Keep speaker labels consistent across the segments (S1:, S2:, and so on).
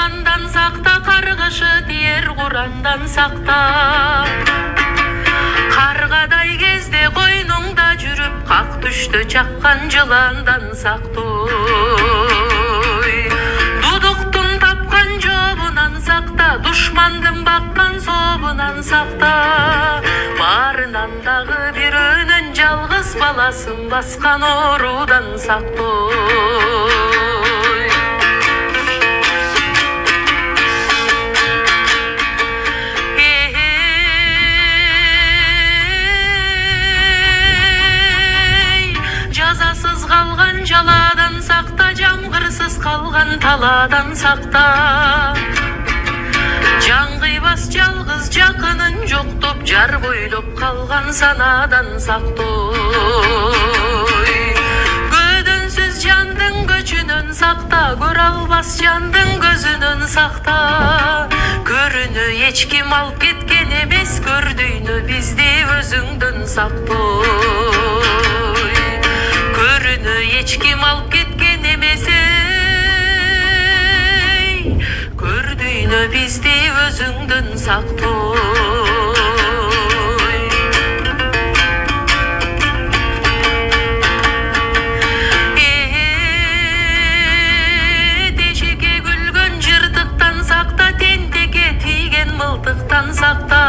S1: Düşmandan sakta, kargışı diğer Kur'an'dan sakta. Kargaday gezde koynungda жүрүp, kak düştü çakkan жыландан сактоy. Duduktun tapkan jobunан sakta, düşmandın bakkan sobunан sakta. Barынан дагы бирөөнүн жалгыз баласын баскан оорудан сактоy. Жазасыз калган жаладан сакта, жамгырсыз калган таладан сакта. Жан кыйбас жалгыз жакынын жоктоп, жар бойлоп калган санадан сактоy. Көдөнсүз жандын көчүнөн сакта, көрө албас жандын көзүнөн сакта. Көрүнү эч ким алып кеткен эмес, көрдүйнү бизди өзүңдөн сактоy. Көрүнү эч ким алып кеткен эмес, көрдүйнү бизди өзүңдөн сактоy. Тешикке күлгөн жыртыктан сакта, тентекке тийген мылтыктан сакта.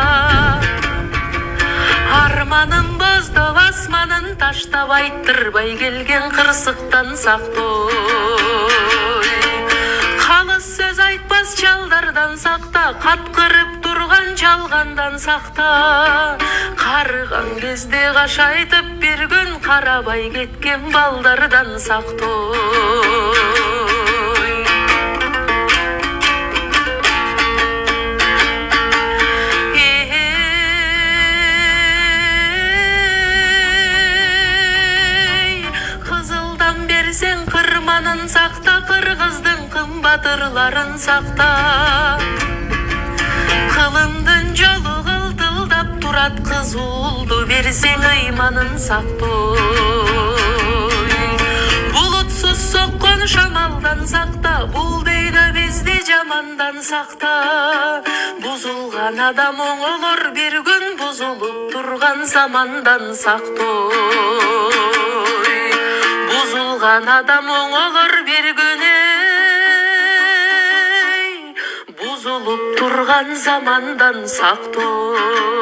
S1: Арманын боздоп, асманын таштап, айттырбай келген кырсыктан сактоy. Калыс сөз айтпас чалдардан сакта, каткырып турган жалгандан сакта. Карыган кезде каш айтып бир күн, карабай кеткен балдардан сактоy. Берсең кырманын сакта, кыргыздын кымбатырларын сакта. Кылымдын жолу кылтылдап турат, кыз уулду берсең ыйманын сактоy. Булутсуз соккон шамалдан сакта, бул дейди бизди жамандан сакта. Бузулган адам оңолор бир күн, бузулуп турган замандан сактоy. Buzulgan adam oңолор bir gün, buzulup turgan zamandan sактоy.